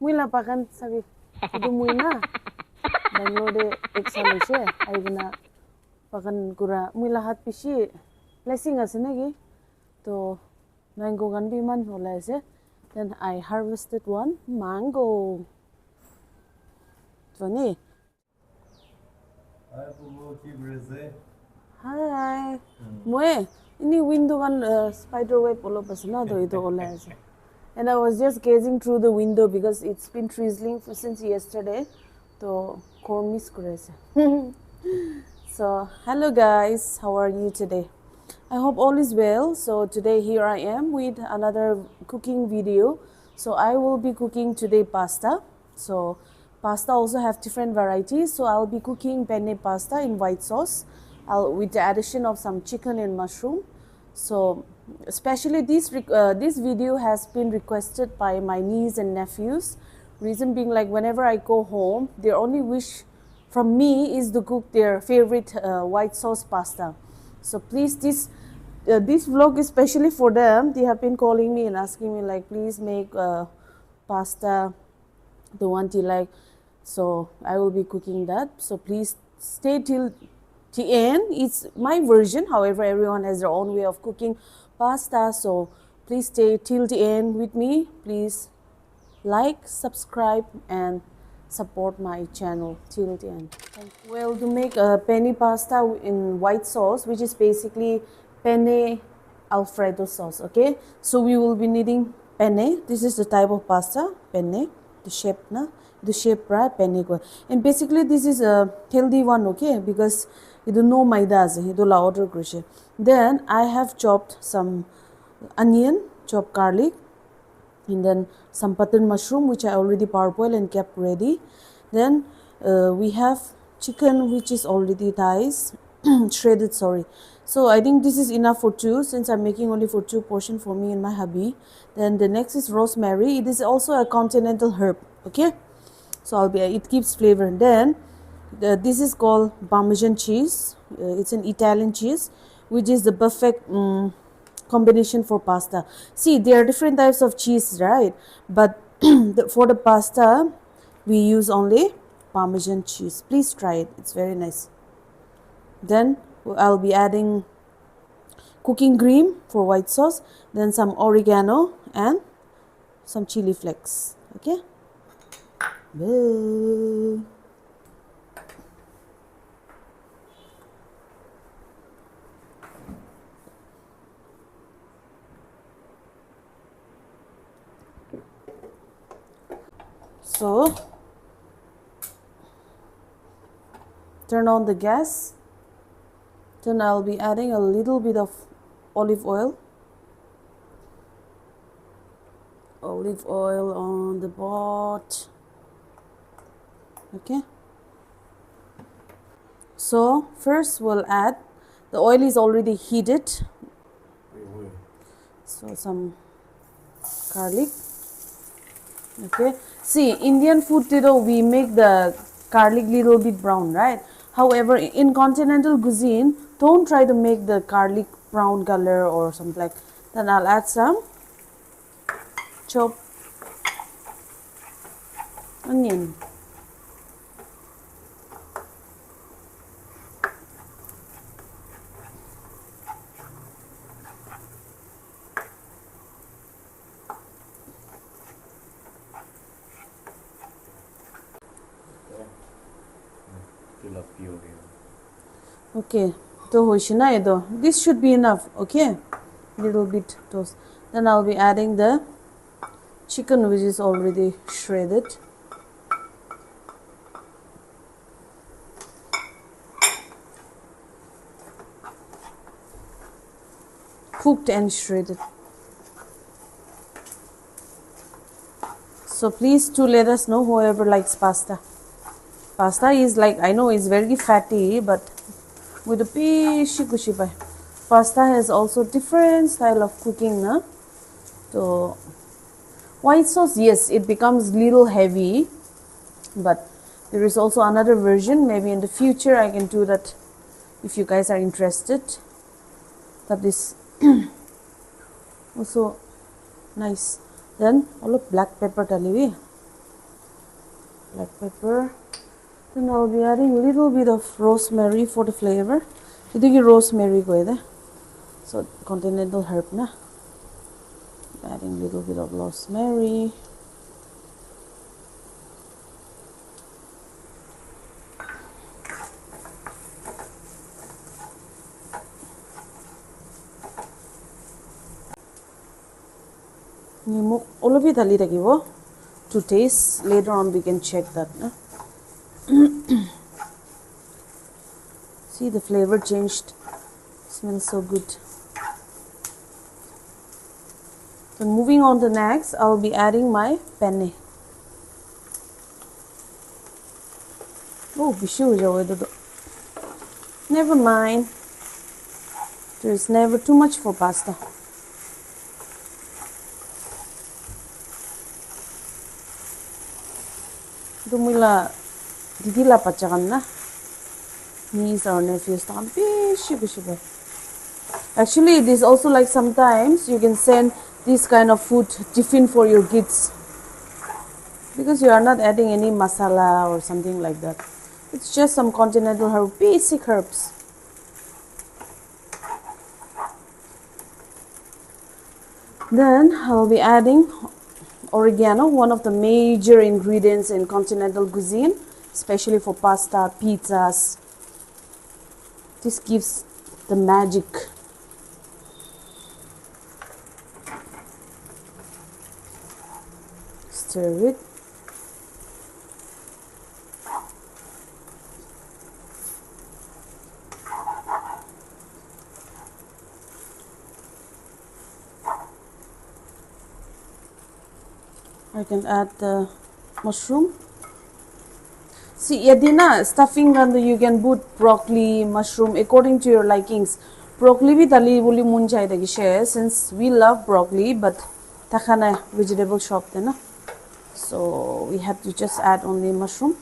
Muila pakan sabi. Itu muina. Bangalore exam ise. Aigna pakan kura muila hat pishi. Blessing ase nagi. To mango gan bi man hola ase. Then I harvested one mango. Funny. Hi. Moe. Ini window gan spider web olo pasna do ito ola ase. And I was just gazing through the window because it's been drizzling since yesterday. So, miss kurese. So, hello guys, how are you today? I hope all is well. So, today here I am with another cooking video. So, I will be cooking today pasta. So, pasta also have different varieties. So, I'll be cooking penne pasta in white sauce with the addition of some chicken and mushroom. So, especially this video has been requested by my niece and nephews. Reason being, like whenever I go home, their only wish from me is to cook their favorite white sauce pasta. So please, this vlog is especially for them. They have been calling me and asking me like, please make pasta, the one they like. So I will be cooking that. So please stay till the end. It's my version. However, everyone has their own way of cooking pasta. So please stay till the end with me. Please like, subscribe, and support my channel till the end. Well, to make a penne pasta in white sauce, which is basically penne Alfredo sauce. Okay, so we will be needing penne. This is the type of pasta, penne. The shape right penne ko. And basically this is a healthy one, okay, because you don't know maida ase, you don't order crochet. Then I have chopped some onion, chopped garlic, and then some button mushroom which I already parboiled and kept ready. Then we have chicken which is already diced, shredded, sorry. So I think this is enough for two, since I'm making only for two portion for me and my hubby. Then the next is rosemary. It is also a continental herb, okay, so it gives flavor. Then this is called Parmesan cheese. It's an Italian cheese which is the perfect combination for pasta. See, there are different types of cheese, right? But for the pasta we use only Parmesan cheese. Please try it, it's very nice. Then I'll be adding cooking cream for white sauce, then some oregano and some chili flakes, okay. Bye. So turn on the gas. Then I'll be adding a little bit of olive oil on the pot, okay. So first we'll add, the oil is already heated, so some garlic, okay. See, Indian food, we make the garlic little bit brown, right? However, in continental cuisine, don't try to make the garlic brown color or something like. Then I'll add some chopped onion. Okay, this should be enough, okay, little bit toast. Then I'll be adding the chicken which is already shredded. Cooked and shredded. So please to let us know whoever likes pasta. Pasta is like, I know it's very fatty, but with a pishi kushibai. Pasta has also different style of cooking, na? So white sauce, yes, it becomes little heavy, but there is also another version. Maybe in the future I can do that if you guys are interested. That is also nice. Then all of black pepper taliwi. black pepper. Then I'll be adding a little bit of rosemary for the flavor. This rosemary go there. So continental herb na. Adding a little bit of rosemary. All of it to taste. Later on we can check that. Na? See, the flavor changed. Smells so good. Then moving on to next, I'll be adding my penne. Oh, bishu. Never mind. There is never too much for pasta. Dumila didila pachakan na. Niece or nephews takan bishu. Actually, it is also like sometimes you can send this kind of food tiffin for your kids because you are not adding any masala or something like that. It's just some continental herb, basic herbs. Then I'll be adding oregano, one of the major ingredients in continental cuisine, especially for pasta, pizzas. This gives the magic. Stir it. I can add the mushroom. See, yadina stuffing you can put broccoli, mushroom according to your likings. Broccoli bhi dali boli mun chai degi share since we love broccoli, but takhana vegetable shop de na. So we have to just add only mushroom.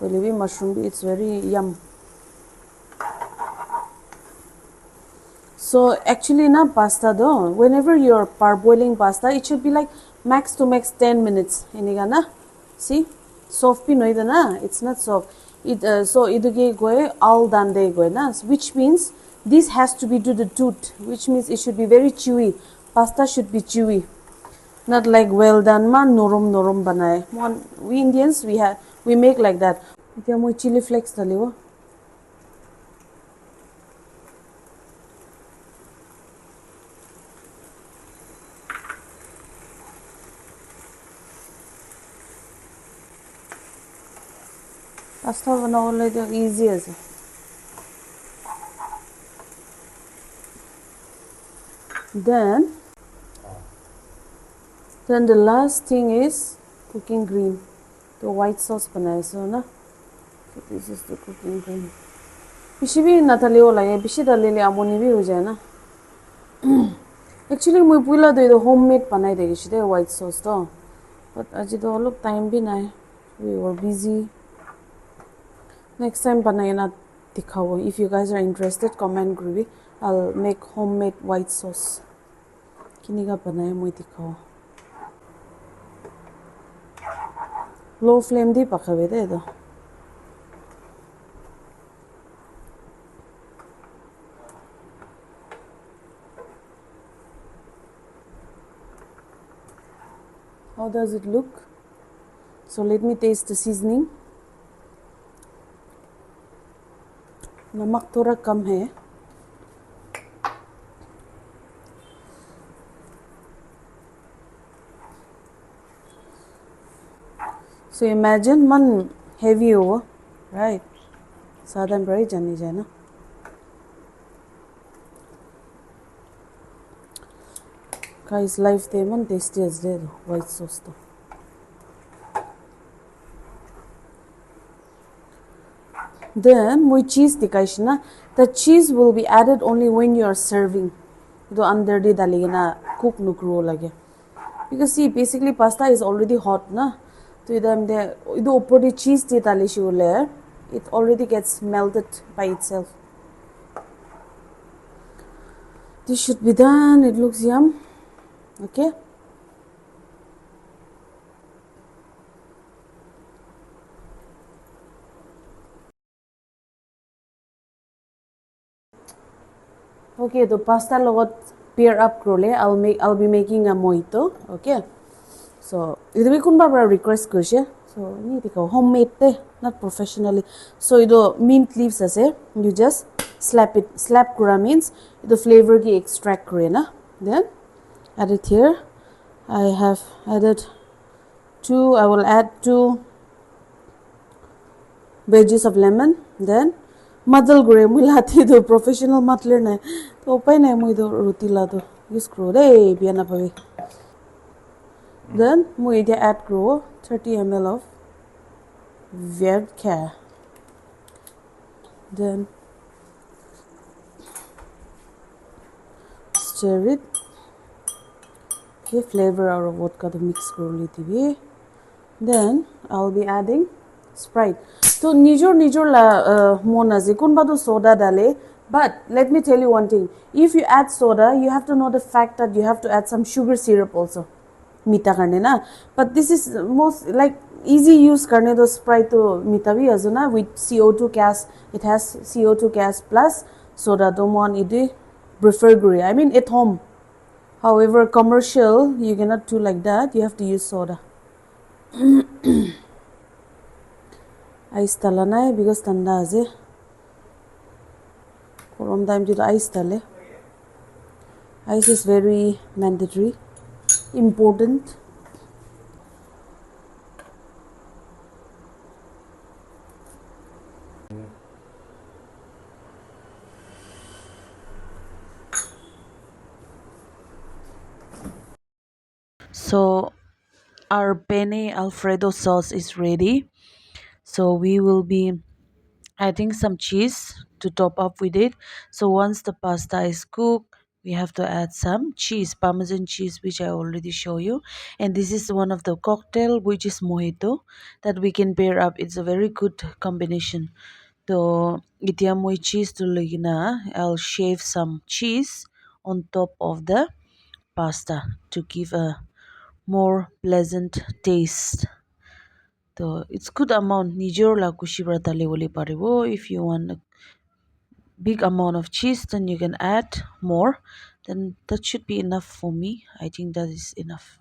Well, mushroom it's very yum. So actually na pasta do, whenever you're parboiling pasta, it should be like max to max 10 minutes. Iniga na. See? Soft pi noida na. It's not soft. So iduge goe all done de goe na. Which means this has to be to the tooth. Which means it should be very chewy. Pasta should be chewy. Not like well done ma norom banai. We Indians we make like that. Iti mo chili flakes daliwo. Pasta बनाने तो easy है. Then the last thing is cooking cream. The white sauce बनाए so ना. So this is the cooking cream. बिशी भी नताले वाला है. बिशी डाले ले आमोनी भी हो जाए ना. Actually मैं पुला तो ये homemade बनाए देगी शिदे white sauce तो. But आज तो all of time भी नहीं. We were busy. Next time banana dikhao. If you guys are interested, comment groovy. I'll make homemade white sauce. Kiniga banaya mo dikhao. Low flame di pakawe de do. How does it look? So let me taste the seasoning. नमक थोड़ा कम है. So imagine man heavy over, right? Southern brai jani jana. Guys, life they man tasty as there white sauce to. Then moi cheese dikaishna. The cheese will be added only when you are serving. Ido under di daligena cook nukro lage. Because see, basically pasta is already hot na. So ido upor di cheese di dalishi layer, it already gets melted by itself. This should be done. It looks yum. Okay. Okay, the pasta logot pair up krole. I'll be making a mojito. Okay. So it will kunba bra request kushe. So ni diko homemade te, not professionally. So ido mint leaves ase. You just slap kura means the flavor ki extract kure na. Then add it here. I have added two. I will add two veggies of lemon. Then madal gure mulati do professional matler na. To pai na mo ido rutila do. Use kro de biana pavi. Then we add grow 30 ml of vodka. Then stir it. Okay, flavor out of vodka to mix grow. Then I'll be adding Sprite. So nijor la mona ze kunba do soda dale. But let me tell you one thing. If you add soda, you have to know the fact that you have to add some sugar syrup also. Mita karne na. But this is most like easy use karne do Sprite to mita bhi azuna with CO2 gas. It has CO2 gas plus soda do mon ide prefer guri. I mean at home. However, commercial you cannot do like that. You have to use soda. Ice talanai because tanda aze. Korom time to ice tale. Ice is very mandatory, important. So our penne Alfredo sauce is ready. So we will be adding some cheese to top up with it. So once the pasta is cooked, we have to add some cheese, parmesan cheese, which I already show you. And this is one of the cocktail, which is mojito, that we can pair up. It's a very good combination. So itia moi cheese to ligina, I'll shave some cheese on top of the pasta to give a more pleasant taste. So it's good amount. Nijor la kushibra tale wole paribo. If you want a big amount of cheese, then you can add more. Then that should be enough for me. I think that is enough.